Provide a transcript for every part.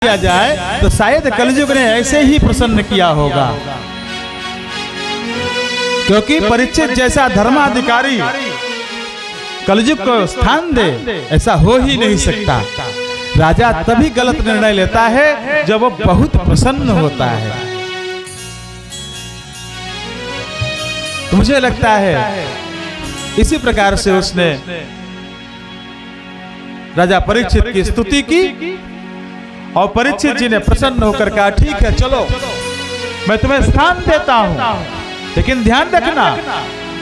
किया जाए तो शायद कलयुग ने ऐसे ही प्रसन्न किया होगा, क्योंकि परीक्षित जैसा धर्माधिकारी कलयुग को स्थान दे ऐसा हो ही नहीं सकता। राजा तभी गलत निर्णय लेता है जब वो बहुत प्रसन्न होता है। तो मुझे लगता है इसी प्रकार से उसने राजा परीक्षित की स्तुति की और परीक्षित जी ने प्रसन्न होकर कहा, ठीक है चलो मैं तुम्हें स्थान देता हूं, लेकिन ध्यान रखना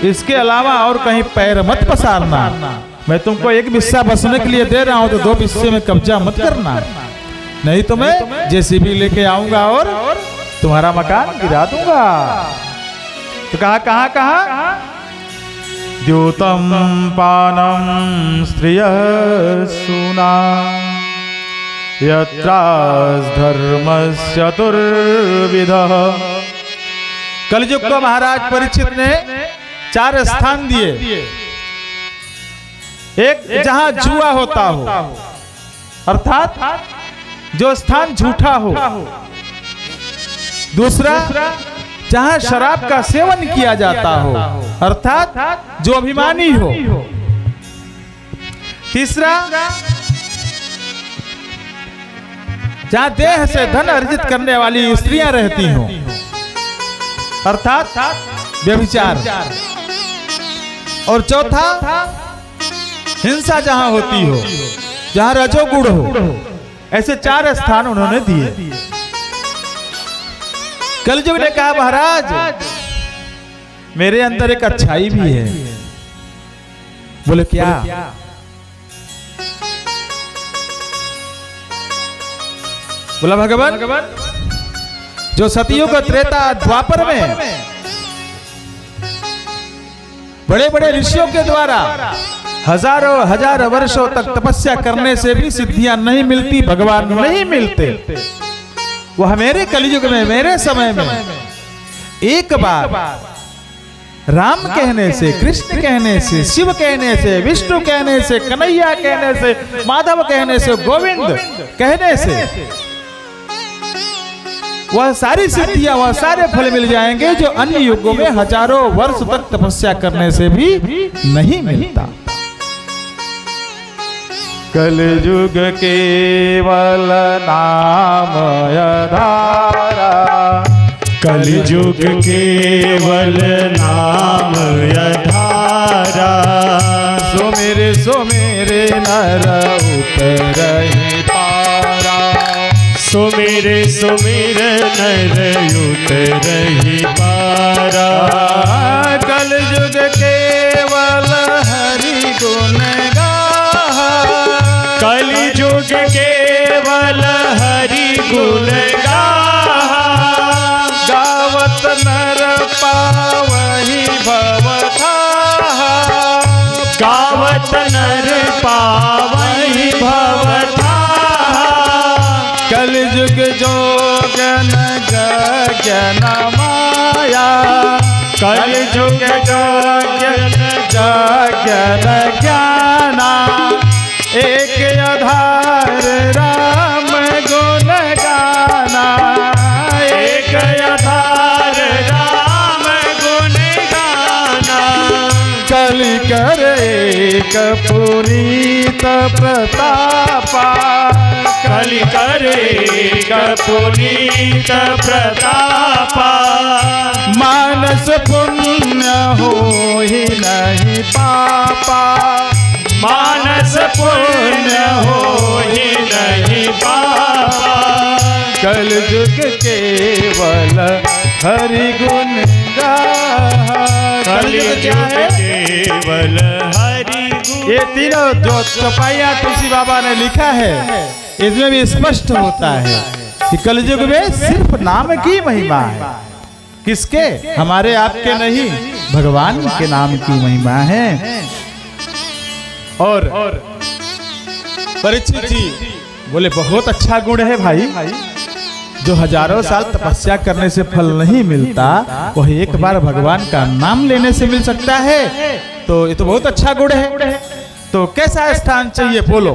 इसके अलावा और कहीं पैर मत पसारना। मैं तुमको एक हिस्सा बसने के लिए दे रहा हूं तो 2 हिस्से में कब्जा मत करना, नहीं तो मैं जेसीबी लेके आऊंगा और तुम्हारा मकान गिरा दूंगा। तो कहा द्यूतम पानम स्त्रियः सूना यत्राधर्मस्य चतुर्विधः। कलयुग को महाराज परीक्षित ने 4 स्थान दिए। एक जहां जुआ होता हो, अर्थात जो स्थान झूठा हो। दूसरा जहां शराब का सेवन किया जाता हो, अर्थात जो अभिमानी हो। तीसरा जहां देह से धन अर्जित करने वाली स्त्रियां रहती हो, अर्थात व्यभिचार। और चौथा हिंसा जहां होती हो, जहां रजोगुण हो। ऐसे 4 स्थान उन्होंने दिए। कलयुग ने कहा, महाराज मेरे अंदर एक अच्छाई भी है। बोले क्या? बोला भगवान जो सतयुग त्रेता द्वापर में बड़े बड़े ऋषियों के द्वारा हजारों हजार वर्षों तक तपस्या करने से भी सिद्धियां नहीं मिलती, भगवान नहीं मिलते। वह मेरे कलयुग में, मेरे समय में एक बार राम कहने से, कृष्ण कहने से, शिव कहने से, विष्णु कहने से, कन्हैया कहने से, माधव कहने से, गोविंद कहने से वह सारी सिद्धियां, वह सारे फल मिल जाएंगे जो अन्य युगों में हजारों वर्ष तक तपस्या करने से भी नहीं मिलता। कलयुग केवल नामय धारा, कलयुग केवल नामय धारा। सुमिर नर उतरहि पारा, सुमिर नर उतरहि पारा। कलयुग केवल हरि गुण गाहा, कलयुग केवल हरि गुण गाहा। गावत नर पावहि भवथाहा, गावत नर पावहि भवथाहा। कलयुग जोगन गगन माया, कलयुग जोगन गगन ज्ञाना। एक आधार राम गुण गाना, एक आधार राम गुण गाना। कलि कर एक पुनीत प्रतापा, कलि कर एक पुनीत प्रतापा। मानस पुण्य हो ही नहीं पापा, मानस पुण्य हो ही नहीं पापा। कलयुग केवल हरि गुण गाहा। कलयुग केवल हरि गुण। ये तीनों जो चौपाइयां तुलसी बाबा ने लिखा है, इसमें भी स्पष्ट होता है कि कलयुग में सिर्फ नाम की महिमा है। किसके? हमारे आपके नहीं, भगवान के नाम की महिमा है। और परीक्षित जी बोले बहुत अच्छा गुण है भाई, जो हजारों साल तपस्या करने से फल नहीं मिलता वह एक बार भगवान का नाम लेने से मिल सकता है। तो ये तो बहुत अच्छा गुण है। तो कैसा स्थान चाहिए बोलो?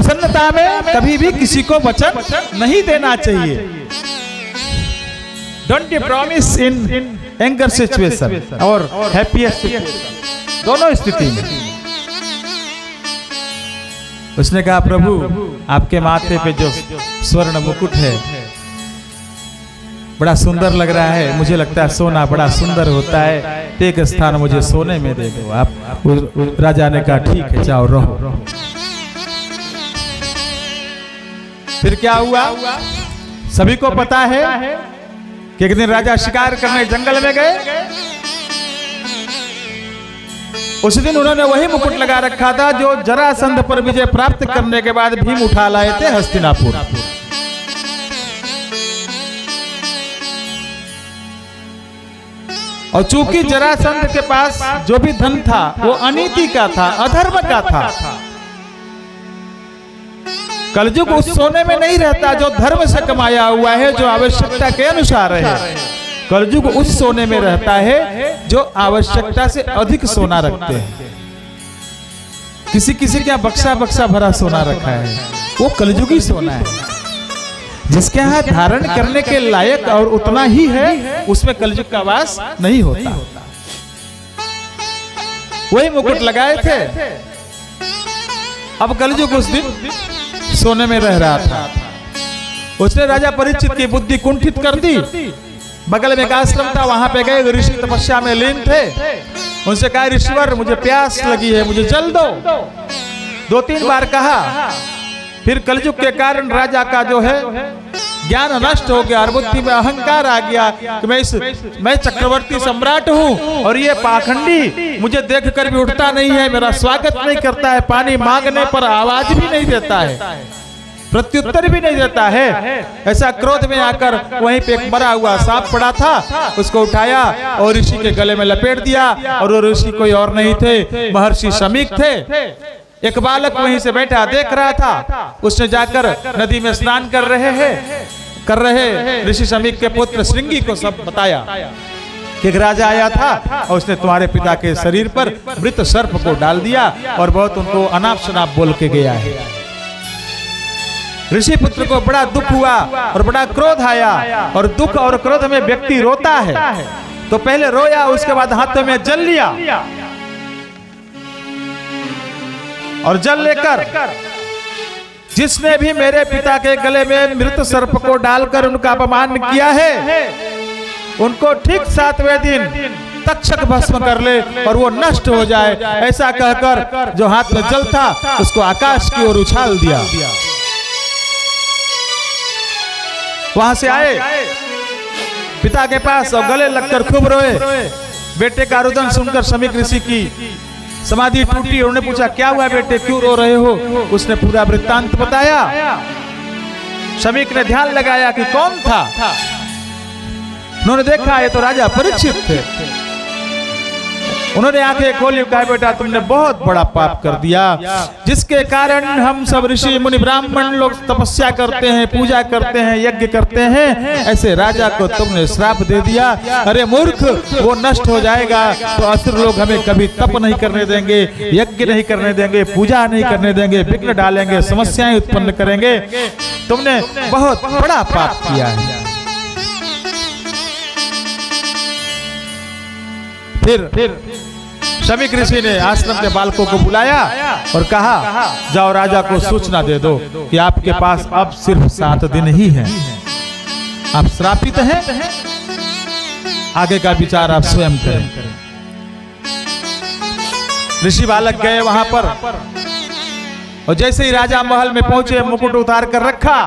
प्रसन्नता में कभी भी किसी को वचन नहीं देना चाहिए। Don't you promise in anger situation और हैप्पीएस्ट सिचुएशन, दोनों स्थिति में। उसने कहा प्रभु आपके माथे पे जो स्वर्ण मुकुट है बड़ा सुंदर लग रहा है, मुझे लगता है सोना बड़ा सुंदर होता है, एक स्थान मुझे सोने में दे दो आप। राजा ने कहा ठीक है जाओ रहो। फिर क्या हुआ सभी को पता है कि एक दिन राजा शिकार करने जंगल में गए। उस दिन उन्होंने वही मुकुट लगा रखा था जो जरासंध पर विजय प्राप्त करने के बाद भीम उठा लाए थे हस्तिनापुर। और चूंकि जरासंध के पास जो भी धन था वो अनीति का था, अधर्म का था। कलयुग उस सोने में नहीं रहता जो धर्म से कमाया हुआ है, जो आवश्यकता के अनुसार है। कलयुग उस सोने में रहता है जो आवश्यकता से अधिक सोना रखते हैं। किसी किसी क्या बक्सा बक्सा भरा सोना रखा है, वो कलयुगी सोना है। जिसके यहाँ धारण करने के लायक और उतना ही है, उसमें कलयुग का वास नहीं होता। वही मुकुट लगाए थे। अब कलयुग उस दिन सोने में रह रहा था। उसने राजा परीक्षित की बुद्धि कुंठित कर दी। बगल में एक आश्रम था, वहां पे गए, ऋषि तपस्या में लीन थे। उनसे कहा ऋषिवर मुझे प्यास लगी है, मुझे जल दो। 2-3 बार कहा। फिर कलयुग के कारण राजा का जो है ज्ञान नष्ट हो गया और बुद्धि में अहंकार आ गया कि मैं चक्रवर्ती सम्राट हूँ और ये पाखंडी मुझे देखकर भी उठता नहीं है, मेरा स्वागत नहीं करता है, पानी मांगने पर आवाज भी नहीं देता है, प्रत्युत्तर भी नहीं देता है। ऐसा क्रोध में आकर वहीं पे एक मरा हुआ सांप पड़ा था, उसको उठाया और ऋषि के गले में लपेट दिया। और वो ऋषि कोई और नहीं थे, महर्षि शमीक थे। एक बालक वहीं से बैठा देख रहा था। उसने जाकर नदी में स्नान कर रहे ऋषि शमीक के पुत्र श्रृंगी को सब बताया कि एक राजा आया था और उसने तुम्हारे पिता के शरीर पर मृत सर्प को डाल दिया और बहुत उनको अनाप शनाप बोल के गया है। ऋषि पुत्र को बड़ा दुख हुआ और बड़ा क्रोध आया। और दुख और क्रोध में व्यक्ति रोता है, तो पहले रोया, उसके बाद हाथों में जल लिया और जल लेकर जिसने भी मेरे पिता के गले में मृत सर्प को डालकर उनका अपमान किया है, उनको ठीक 7वें दिन तक्षक भस्म कर ले और वो नष्ट हो जाए। ऐसा कहकर जो हाथ में जल था उसको आकाश की ओर उछाल दिया। वहां से आए पिता के पास और गले लगकर खूब रोए। बेटे का रुदन सुनकर शमीक ऋषि की समाधि टूटी। उन्होंने पूछा क्या हुआ बेटे, क्यों रो रहे हो? उसने पूरा वृत्तांत बताया। शमीक ने ध्यान लगाया कि कौन था। उन्होंने देखा ये तो राजा परीक्षित थे। उन्होंने आंखें खोली, कहा बेटा तुमने बहुत बड़ा पाप कर दिया, जिसके कारण हम सब ऋषि मुनि ब्राह्मण लोग तपस्या करते हैं, पूजा करते हैं, यज्ञ करते हैं। ऐसे राजा को तुमने श्राप दे दिया। अरे मूर्ख, वो नष्ट हो जाएगा तो असुर लोग हमें कभी तप नहीं करने देंगे, यज्ञ नहीं करने देंगे, पूजा नहीं करने देंगे, विघ्न डालेंगे, समस्याएं उत्पन्न करेंगे। तुमने बहुत बड़ा पाप किया है। फिर शमीक ऋषि ने आश्रम के बालकों को बुलाया और कहा जाओ राजा को सूचना दे दो कि आपके पास अब सिर्फ 7 दिन ही हैं, आप श्रापित हैं, आगे का विचार आप स्वयं करें। ऋषि बालक गए वहां पर और जैसे ही राजा महल में पहुंचे, मुकुट उतार कर रखा,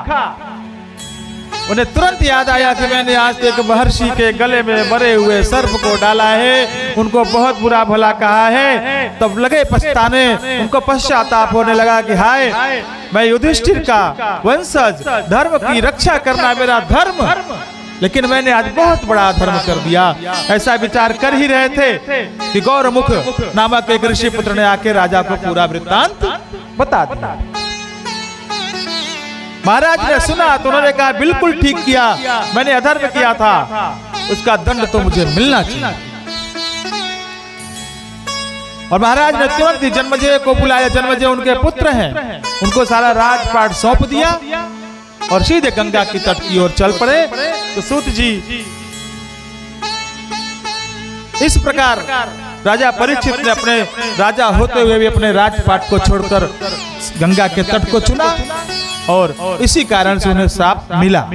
उन्हें तुरंत याद आया कि मैंने आज एक महर्षि के गले में मरे हुए सर्प को डाला है, उनको बहुत बुरा भला कहा है। तब लगे पछताने, उनको पश्चाताप होने लगा कि हाय, मैं युधिष्ठिर का वंशज, धर्म की रक्षा करना मेरा धर्म, लेकिन मैंने आज बहुत बड़ा धर्म कर दिया। ऐसा विचार कर ही रहे थे कि गौरमुख नामक एक ऋषि पुत्र ने आके राजा को पूरा वृत्तांत बता दिया। महाराज ने सुना तो उन्होंने कहा बिल्कुल ठीक किया, मैंने अधर्म किया था, उसका दंड तो मुझे मिलना चाहिए। और महाराज ने तुरंत ही जन्मेजय को बुलाया। जन्मेजय उनके पुत्र हैं, उनको सारा राजपाट सौंप दिया और सीधे गंगा की तट की ओर चल पड़े। तो सूत जी इस प्रकार राजा परीक्षित ने अपने राजा होते हुए भी अपने राजपाट को छोड़कर गंगा के तट को चुना और इसी कारण से उन्हें श्राप मिला।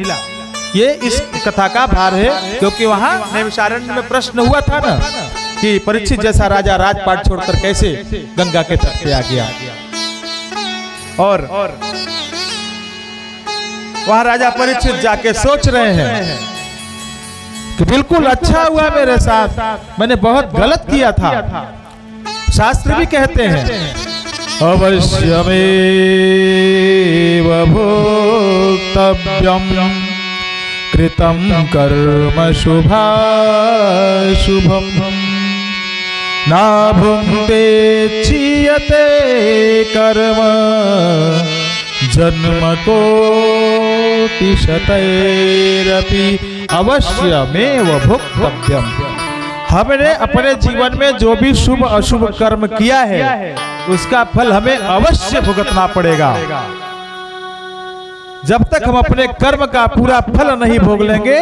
ये इस कथा का भार है, क्योंकि वहां नैमिषारण्य में प्रश्न हुआ था ना कि परीक्षित जैसा राजा राजपाट छोड़कर कैसे गंगा के तट पे आ गया। और वहां राजा परीक्षित जाके सोच रहे हैं कि बिल्कुल अच्छा हुआ मेरे साथ, मैंने बहुत गलत किया था। शास्त्र भी कहते हैं अवश्यमेव भोक्तव्यम कृतं कर्म शुभाशुभम ना भुङ्क्ते क्षीयते कर्म जन्म कोटि शतैरपि अवश्यमेव भोक्तव्यम। हमने अपने जीवन में जो भी शुभ अशुभ कर्म किया है उसका फल हमें अवश्य भुगतना पड़ेगा। जब तक हम अपने कर्म का पूरा फल नहीं भोग लेंगे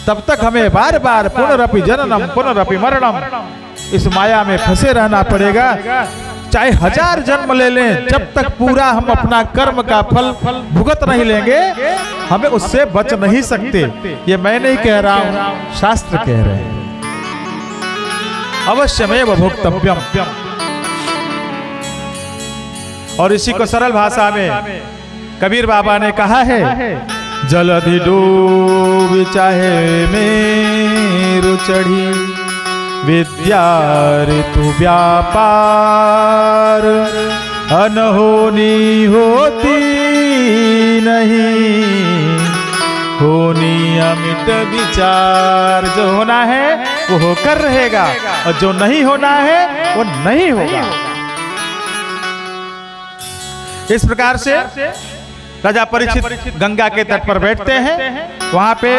तब तक हमें बार बार पुनरपि जननम पुनरपि मरणम इस माया में फंसे रहना पड़ेगा। चाहे 1000 जन्म ले लें, जब तक पूरा हम अपना कर्म का फल भुगत नहीं लेंगे हमें उससे बच नहीं सकते। ये मैं नहीं कह रहा हूं, शास्त्र कह रहे हैं। अवश्यमेव भोक्तव्यम। और इसी को सरल भाषा में कबीर बाबा ने कहा है जलधि डूबी चाहे मेरु चढ़ी विद्या ऋतु व्यापार अनहोनी होती नहीं होनी अमिट विचार। जो होना है वो होकर रहेगा और जो नहीं होना है वो नहीं होगा। इस प्रकार से राजा परीक्षित गंगा के तट पर बैठते हैं। वहां पे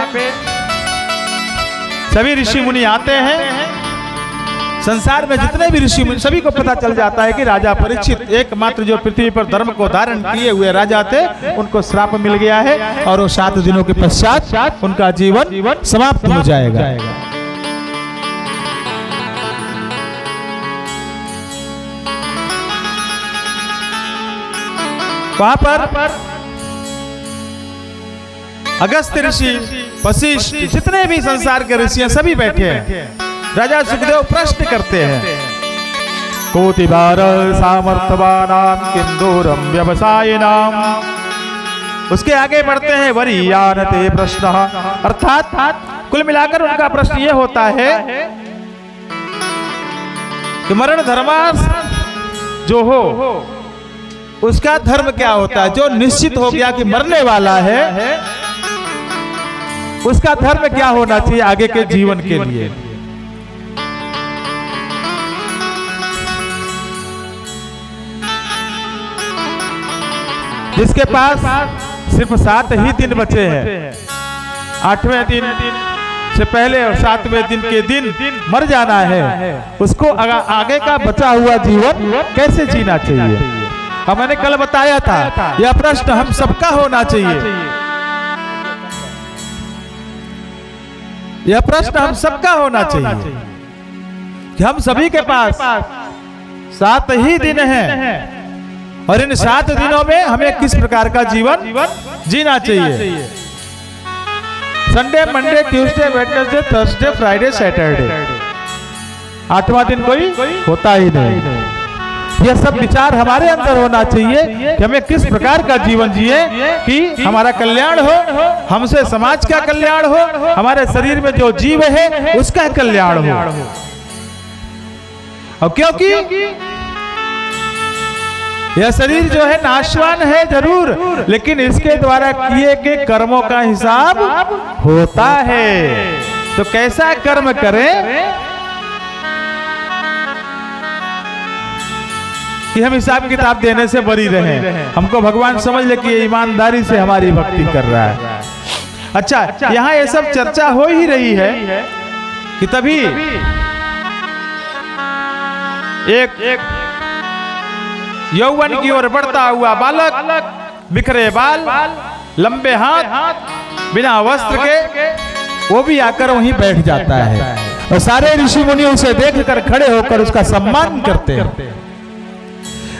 सभी ऋषि मुनि आते हैं। संसार में जितने भी ऋषि मुनि सभी को पता चल जाता है कि राजा परीक्षित एकमात्र जो पृथ्वी पर धर्म को धारण किए हुए राजा थे, उनको श्राप मिल गया है और वो 7 दिनों के पश्चात उनका जीवन समाप्त हो जाएगा। वहां पर अगस्त ऋषि, वशिष्ठ, जितने भी संसार के ऋषि हैं सभी बैठे हैं। राजा सुखदेव प्रश्न करते हैं कोटिबार सामर्थ्यवानाम किंदूरम व्यवसायिनाम। उसके आगे बढ़ते हैं वरीयानते प्रश्न, अर्थात कुल मिलाकर उनका प्रश्न यह होता है कि मरण धर्मार्थ जो हो उसका धर्म क्या होता है। जो निश्चित हो गया कि मरने वाला है उसका धर्म क्या होना चाहिए आगे के जीवन के लिए। जिसके पास सिर्फ 7 ही दिन बचे हैं, 8वें दिन से पहले और 7वें दिन के दिन मर जाना है, उसको आगे का बचा हुआ जीवन कैसे जीना चाहिए। मैंने कल बताया था यह प्रश्न हम सबका होना चाहिए। यह प्रश्न हम सबका होना चाहिए कि हम सभी के पास 7 ही दिन हैं और इन 7 दिनों में हमें किस प्रकार का जीवन जीना चाहिए। Sunday, Monday, Tuesday, Wednesday, Thursday, Friday, Saturday, 8वां दिन कोई होता ही नहीं। यह सब विचार हमारे अंदर होना चाहिए कि हमें किस प्रकार का जीवन जिए कि हमारा कल्याण हो, हमसे समाज का कल्याण हो, हमारे शरीर में जो जीव है उसका कल्याण हो। और क्योंकि यह शरीर जो है नाशवान है जरूर, लेकिन इसके द्वारा किए गए कर्मों का हिसाब होता है। तो कैसा कर्म करें कि हम हिसाब किताब देने से बरी रहें। हमको भगवान समझ ले कि ये ईमानदारी से हमारी भक्ति कर रहा है। अच्छा, यहाँ ये सब चर्चा हो ही रही है कि तभी एक यौवन की ओर बढ़ता हुआ बालक, बिखरे बाल, लंबे हाथ, बिना वस्त्र के, वो भी आकर वहीं बैठ जाता है और सारे ऋषि मुनि उसे देखकर खड़े होकर उसका सम्मान करते हैं।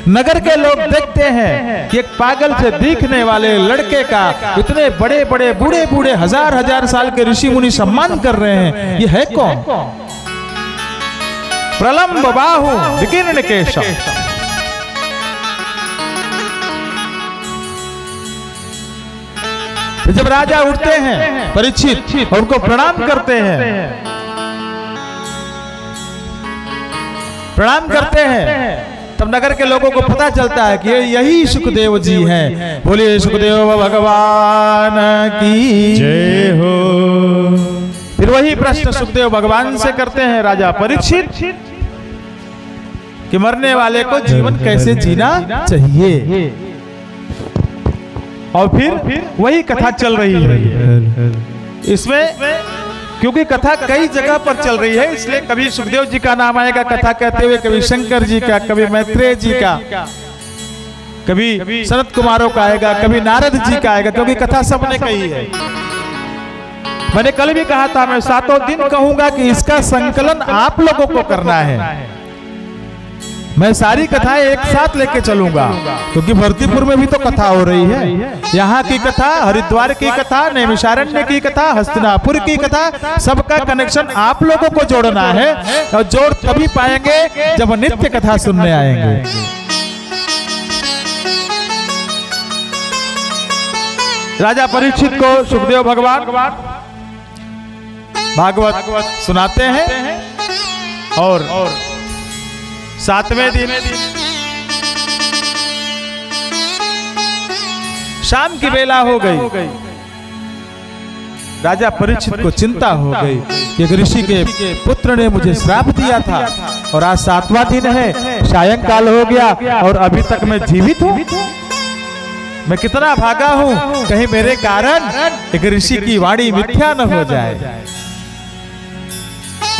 नगर के लोग देखते हैं कि एक पागल से दिखने वाले लड़के का इतने बड़े बड़े बूढ़े बूढ़े हजार हजार साल के ऋषि मुनि सम्मान कर रहे हैं, ये है कौन? प्रलंब बाहु विकीर्ण केशम। जब राजा उठते हैं परीक्षित और उनको प्रणाम करते हैं, तब नगर के लोगों को पता चलता है कि यही सुखदेव जी हैं। बोलिए सुखदेव भगवान की जय हो। फिर वही प्रश्न सुखदेव भगवान से करते हैं राजा परीक्षित कि मरने वाले को जीवन कैसे जीना चाहिए। और फिर वही कथा चल रही है इसमें, क्योंकि कथा कई जगह पर चल रही है, इसलिए कभी सुखदेव जी का नाम आएगा कथा कहते हुए, कभी शंकर जी का, कभी मैत्रेय जी का, कभी सनत कुमारों का आएगा, कभी नारद जी का आएगा, क्योंकि कथा सबने कही है। मैंने कल भी कहा था मैं 7 दिन कहूंगा कि इसका संकलन आप लोगों को करना है। मैं सारी कथाएं एक साथ लेके चलूंगा, क्योंकि भरतीपुर में भी तो कथा हो रही है। यहाँ की कथा, हरिद्वार की कथा, नैमिषारण्य की कथा, हस्तिनापुर की कथा, सबका कनेक्शन आप लोगों को जोड़ना है। और जोड़ तभी पाएंगे जब नित्य कथा सुनने आएंगे। राजा परीक्षित को सुखदेव भगवान भागवत सुनाते हैं और 7वें दिन शाम की बेला हो गई। राजा परीक्षित को चिंता हो गई कि एक ऋषि के पुत्र ने मुझे श्राप दिया था और आज 7वां दिन है, सायंकाल हो गया और अभी तक मैं जीवित हूँ। मैं कितना भागा हूँ, कहीं मेरे कारण एक ऋषि की वाणी मिथ्या न हो जाए।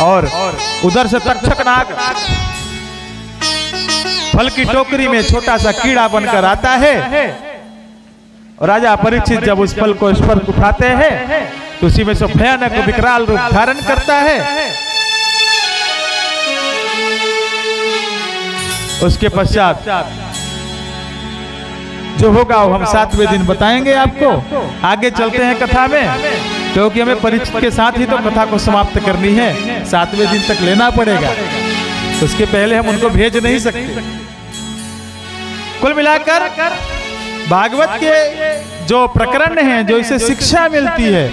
और उधर से तक्षक नाग फल की टोकरी में छोटा सा कीड़ा बनकर आता है और राजा परीक्षित जब उस फल को स्पर्श उठाते हैं तो उसी में से भयानक विकराल रूप धारण करता है। उसके पश्चात जो होगा वो हम 7वें दिन बताएंगे आपको। आगे चलते हैं कथा में, क्योंकि हमें परीक्षित के साथ ही तो कथा को समाप्त करनी है। 7वें दिन तक लेना पड़ेगा, उसके पहले हम उनको भेज नहीं सकते। कुल मिलाकर भागवत के जो प्रकरण हैं, जो इसे शिक्षा मिलती है,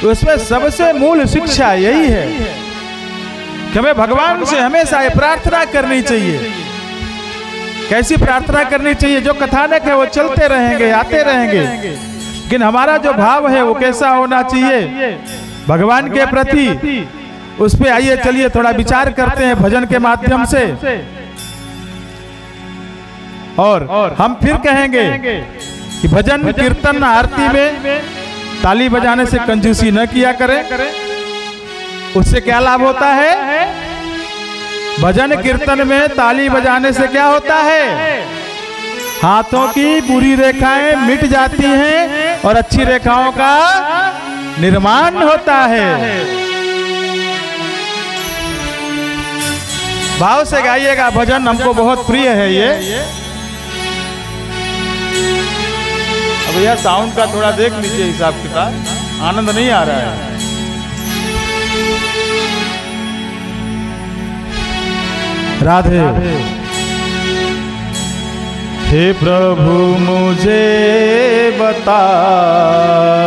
उसमें सबसे मूल शिक्षा यही है कि हमें भगवान से हमेशा ये प्रार्थना करनी चाहिए। कैसी प्रार्थना करनी चाहिए? जो कथानक है वो चलते रहेंगे, आते रहेंगे, लेकिन हमारा जो भाव है वो कैसा होना चाहिए भगवान के प्रति, उस पे आइए चलिए थोड़ा विचार करते हैं भजन के माध्यम से। और हम फिर कहेंगे कि भजन कीर्तन आरती में ताली बजाने से कंजूसी न किया करें। उससे क्या लाभ होता है? भजन कीर्तन में ताली बजाने से क्या होता है? हाथों की बुरी रेखाएं मिट जाती हैं और अच्छी रेखाओं का निर्माण होता है। भाव से गाइएगा भजन, हमको बहुत प्रिय है ये। अब भैया साउंड का थोड़ा देख लीजिए हिसाब किताब, आनंद नहीं आ रहा है। राधे। हे प्रभु मुझे बता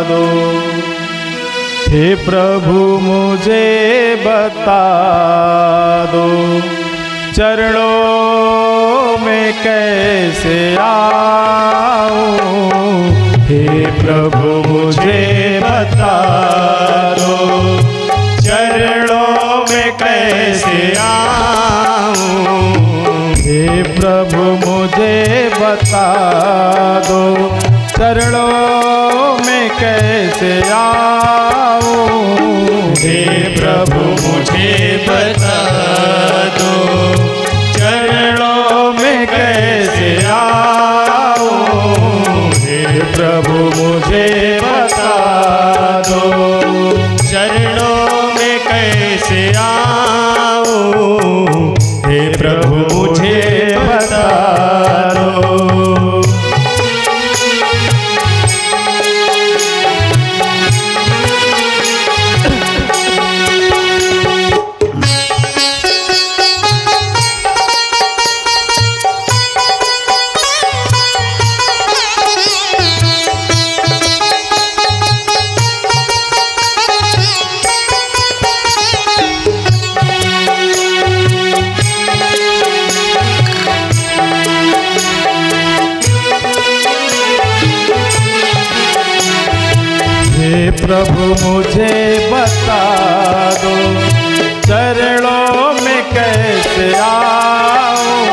दो, हे प्रभु मुझे बता दो, चरणों में कैसे आऊं। हे प्रभु मुझे बता दो, चरणों में कैसे आऊं। हे प्रभु मुझे बता दो, चरणों में कैसे आऊं। हे प्रभु मुझे बता दो, चरणों मुझे बता दो, चरणों में कैसे आऊं, हे प्रभु मुझे बता दो। प्रभु मुझे बता दो, चरणों में कैसे आऊं,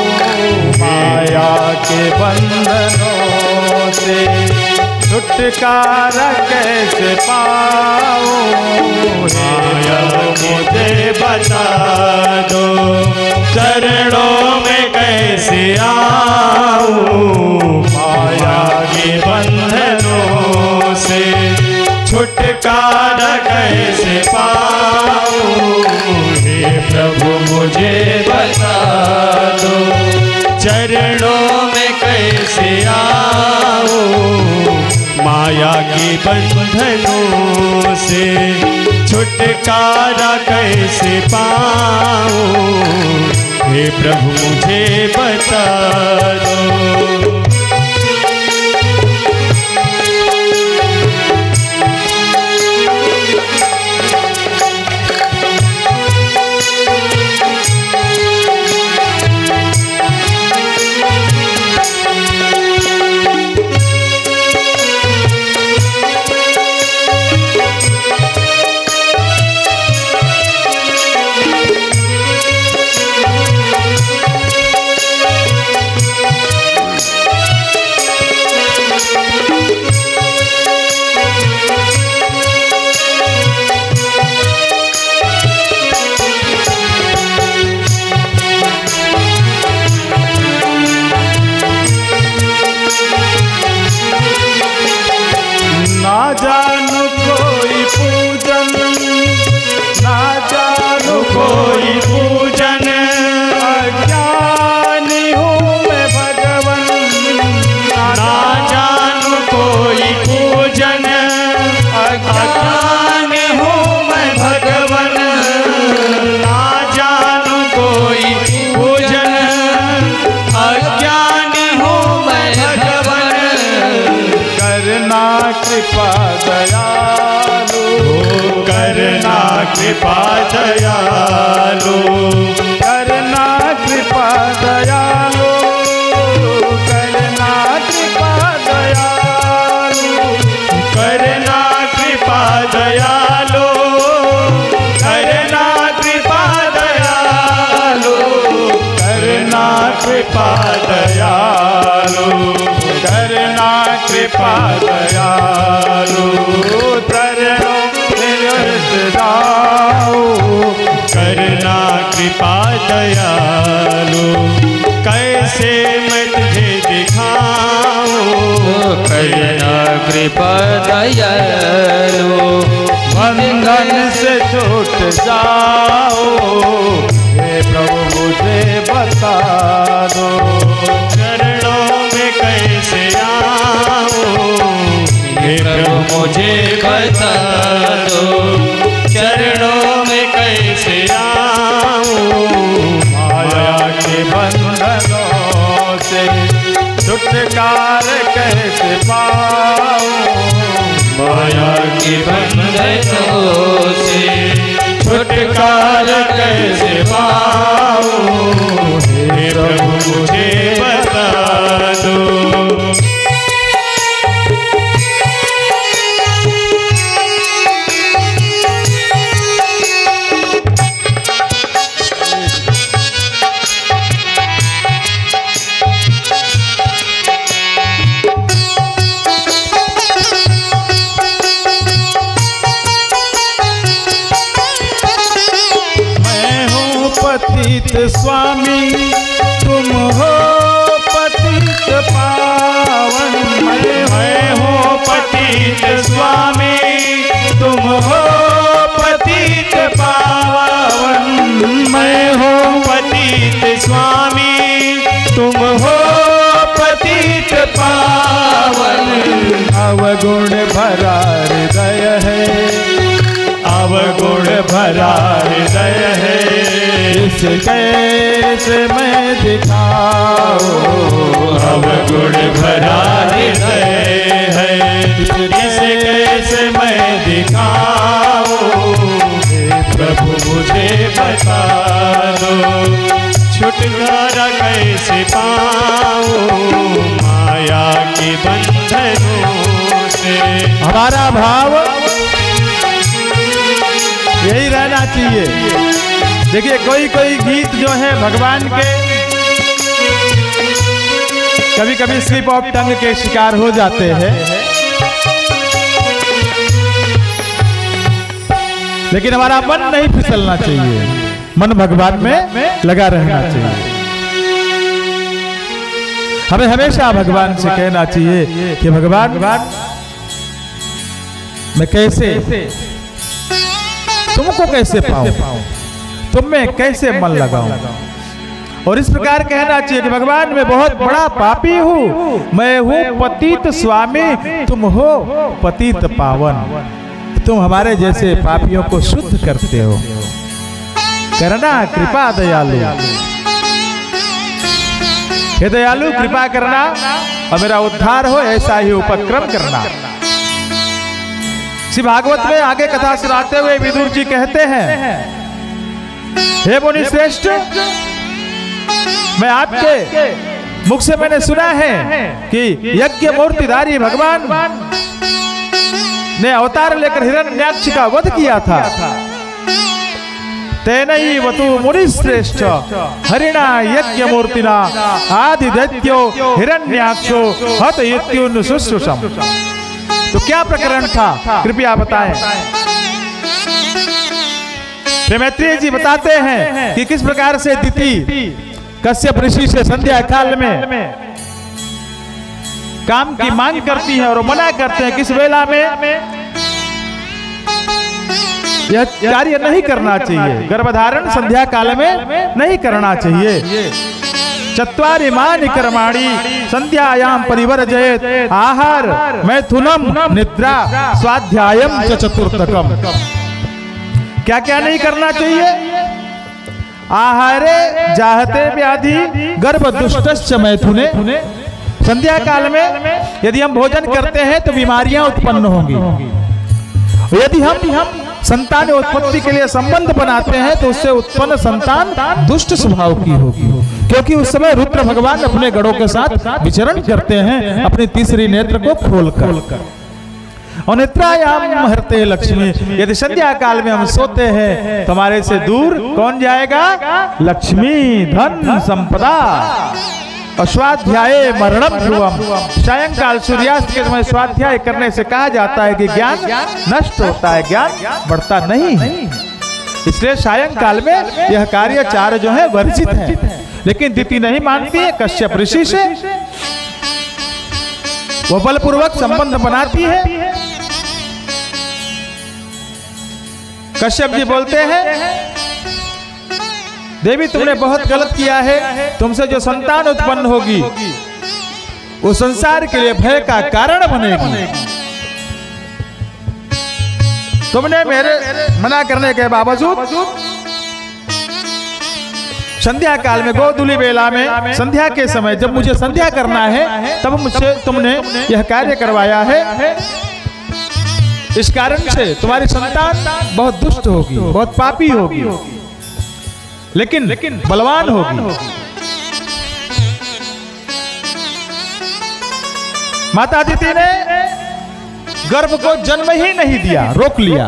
माया के बंधनों से छुटकारा कैसे पाऊं, माया मुझे बता दो, चरणों में कैसे आऊं, माया के बंधनों से छुटकारा कैसे पाऊं, हे प्रभु मुझे बता दो, चरणों में कैसे आऊं, माया के बंधनों से छुटकारा कैसे पाऊं, हे प्रभु मुझे बता दो। ना जानू कोई पूजन, ना जानू कोई पूजन, अज्ञानी हूँ मैं भगवन, ना जानू कोई पूजन, अज्ञानी हूँ मैं भगवन, ना जानू कोई पूजन, अज्ञानी हूँ मैं भगवन, करना कृपा दयालु, करना कृपा दयालु, करना कृपा दयालु, करना कृपा दयालु, करना कृपा दयालु, करना कृपा दयालु, करना कृपा दयालु, करना कृपा दयालु, चरणों में रत जाओ, करना कृपा दयालु, कैसे मैं तुझे दिखाऊं, करना कृपा दयालु, बंधन से छूट जाओ, हे प्रभु मुझे बता दो, चरणों में कैसे आऊं, हे प्रभु मुझे बता दो, चरणों में कैसे आऊं, माया के बंधनों से छुटकार कैसे पाऊं, माया के बंधनों से छुटकारा कैसे पाऊं, हे प्रभु मुझे बता दो। पतित स्वामी तुम हो पतित पावन, मैं हूँ पतित भरा हृदय है, अवगुण भरा हृदय है, इस कैसे मैं दिखाऊं, अवगुण भरा हृदय है, इसे कैसे मैं दिखाऊं, प्रभु मुझे बता दो, छुटकारा कैसे पाऊं माया के बंधनों से। हमारा भाव यही रहना चाहिए। देखिए कोई कोई गीत जो है भगवान के कभी कभी स्लिप ऑफ टंग के शिकार हो जाते हैं, लेकिन हमारा मन नहीं फिसलना चाहिए, मन भगवान में लगा रहना चाहिए। हमें हमेशा भगवान से कहना चाहिए कि भगवान मैं कैसे तुमको कैसे पाऊं, तुम में कैसे मन लगाऊं। और इस प्रकार कहना चाहिए कि भगवान मैं बहुत बड़ा पापी हूं, मैं हूं पतित स्वामी, तुम हो पतित पावन, तुम हमारे जैसे पापियों को शुद्ध करते हो, करना कृपा दयालु, हे दयालु कृपा करना और मेरा उद्धार हो, ऐसा ही उपक्रम करना। श्री भागवत में आगे कथा सुनाते हुए विदुर जी कहते हैं, हे मुनि श्रेष्ठ, मैं आपके मुख से मैंने सुना है कि यज्ञ मूर्तिधारी भगवान ने अवतार लेकर हिरण्याक्ष का वध किया था। तेनई वतु मुनि श्रेष्ठ हरिणा यज्ञ मूर्तिना आदि दैत्यो हिरण्याक्षो हत इत्युन शुश्रूषम। तो क्या प्रकरण था, कृपया बताएं। मैत्रेय जी बताते हैं कि किस प्रकार से दिति कश्यप ऋषि से संध्या काल में काम की मांग करती है और मना करते हैं किस वेला में यह कार्य नहीं करना चाहिए, गर्भधारण संध्या काल में नहीं करना चाहिए। चत्वारि मानि कर्माणि संध्यायाम परिवर्जयेत् आहार मैथुनम निद्रा स्वाध्यायम च चतुर्थकम। क्या क्या नहीं करना चाहिए? आहारे जाहते व्याधि गर्भ दुष्टश्च मैथुने। संध्या काल में यदि हम भोजन करते हैं तो बीमारियां उत्पन्न होंगी। यदि हम संतान उत्पत्ति के लिए संबंध बनाते हैं तो उससे उत्पन्न संतान दुष्ट स्वभाव की होगी, क्योंकि उस समय रुद्र भगवान अपने गणों के साथ विचरण करते हैं अपनी तीसरी नेत्र को खोलकर। और निद्रायाम हरते लक्ष्मी। यदि संध्या काल में हम सोते हैं तो हमारे से दूर कौन जाएगा? लक्ष्मी, धन, संपदा। और स्वाध्याय मरणम ध्रुवम। सायंकाल सूर्यास्त के समय स्वाध्याय करने से कहा जाता है कि ज्ञान नष्ट होता है, ज्ञान बढ़ता नहीं। इसलिए सायंकाल में यह कार्य चार जो है वर्जित है। लेकिन दिति नहीं मानती है, कश्यप ऋषि से वो बलपूर्वक संबंध बनाती है। कश्यप जी बोलते हैं, देवी तुमने बहुत गलत किया है, तुमसे जो संतान उत्पन्न होगी वो संसार के लिए भय का कारण बनेगी। तुमने मेरे मना करने के बावजूद संध्या काल में गोधूली बेला में संध्या के समय जब मुझे संध्या करना है तब मुझसे तुमने यह कार्य करवाया है। इस कारण से तुम्हारी संतान बहुत दुष्ट होगी, बहुत पापी होगी, लेकिन बलवान होगी। माता दिति ने गर्भ को जन्म ही नहीं दिया, रोक लिया।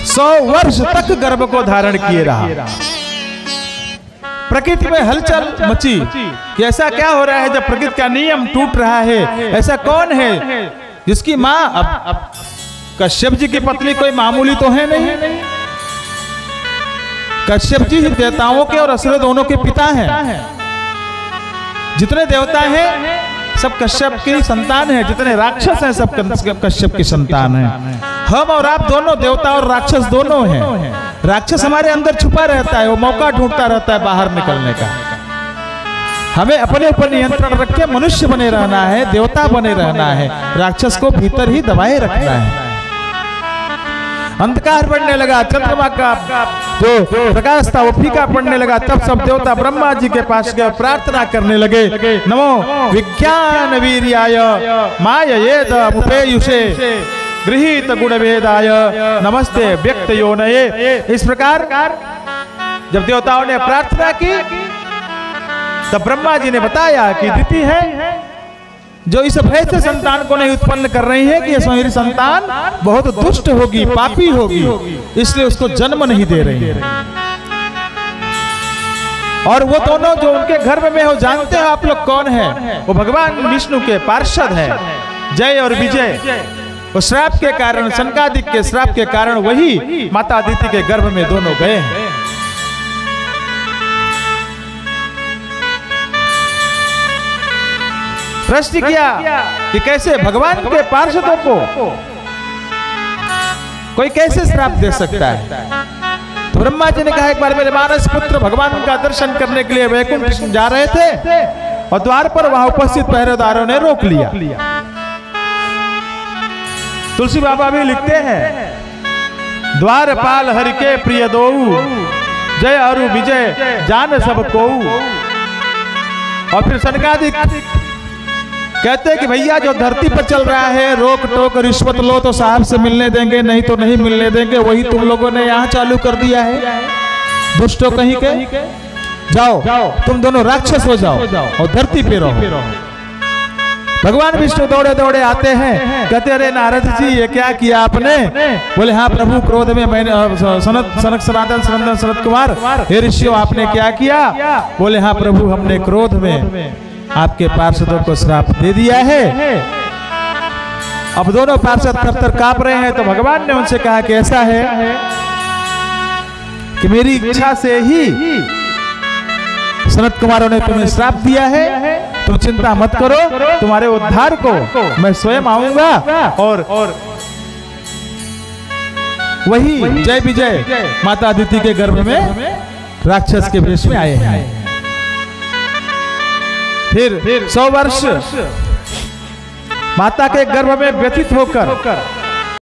100 वर्ष तक गर्भ को धारण किए रहा। प्रकृति में हलचल मची कि ऐसा क्या हो रहा है जब प्रकृति का नियम टूट रहा है। ऐसा कौन है जिसकी मां अब कश्यप जी की पत्नी कोई मामूली तो है नहीं। कश्यप जी देवताओं के और असुर दोनों के पिता हैं। जितने देवता हैं सब कश्यप की संतान है, जितने राक्षस हैं सब कश्यप की संतान है। हम और आप दोनों देवता और राक्षस दोनों हैं। राक्षस हमारे अंदर छुपा रहता है, वो मौका ढूंढता रहता है बाहर निकलने का। हमें अपने ऊपर नियंत्रण रख के मनुष्य बने रहना है, देवता बने रहना है, राक्षस को भीतर ही दबाए रखना है। अंधकार बढ़ने लगा, चंद्रमा का जो प्रकाश था वो फीका पड़ने लगा। तब सब देवता ब्रह्मा जी के पास गए, प्रार्थना करने लगे, नमो विज्ञान वीर्याय माययेद मुपेयुषे गृहीत गुण वेदाय नमस्ते व्यक्त योनये। इस प्रकार जब देवताओं ने प्रार्थना की तब ब्रह्मा जी ने बताया कि दिति है जो इस भय से संतान को नहीं उत्पन्न कर रही है कि मेरी संतान बहुत दुष्ट होगी, पापी होगी, इसलिए उसको जन्म नहीं दे रही है। और वो दोनों जो उनके गर्भ में हो, जानते हो आप लोग कौन है? वो भगवान विष्णु के पार्षद है, जय और विजय। वो श्राप के कारण, सनकादिक के श्राप के कारण वही माता अदिति के गर्भ में दोनों गए हैं। प्रश्न किया कि कैसे भगवान के पार्षदों को कोई कैसे श्राप दे सकता है? तो ब्रह्मा जी ने कहा, एक बार मेरे मानस पुत्र भगवान का दर्शन करने के लिए वैकुंठ जा रहे थे और द्वार पर वहां उपस्थित पहरेदारों ने रोक लिया। तुलसी बाबा भी लिखते हैं, द्वारपाल हरि के प्रिय दोऊ जय अरु विजय जान सब कोऊ। और फिर सनकादिक कहते हैं कि भैया जो धरती पर चल रहा है, रोक टोक रिश्वत लो तो साहब से मिलने देंगे, नहीं तो नहीं मिलने देंगे, वही तुम लोगों ने यहाँ चालू कर दिया है। दुष्टों कहीं के जाओ, तुम दोनों राक्षस हो जाओ और धरती पे रहो। भगवान विष्णु दौड़े दौड़े आते हैं, कहते अरे नारद जी ये क्या किया आपने? बोले हाँ प्रभु क्रोध में मैंने सनक सनातन सनंदन सनत कुमार हे ऋषियों आपने क्या किया? बोले हाँ प्रभु हमने क्रोध में आपके पार्षदों को श्राप दे दिया है। अब दोनों पार्षद थर-थर कांप रहे हैं। तो भगवान ने उनसे कहा कि ऐसा है कि मेरी इच्छा से ही सनत कुमारों ने तुम्हें श्राप दिया है, तुम चिंता मत करो, तुम्हारे उद्धार को मैं स्वयं आऊंगा और वही जय विजय माता अदिति के गर्भ में राक्षस के वेश में आए हैं। फिर 100 वर्ष माता के गर्भ में व्यतीत होकर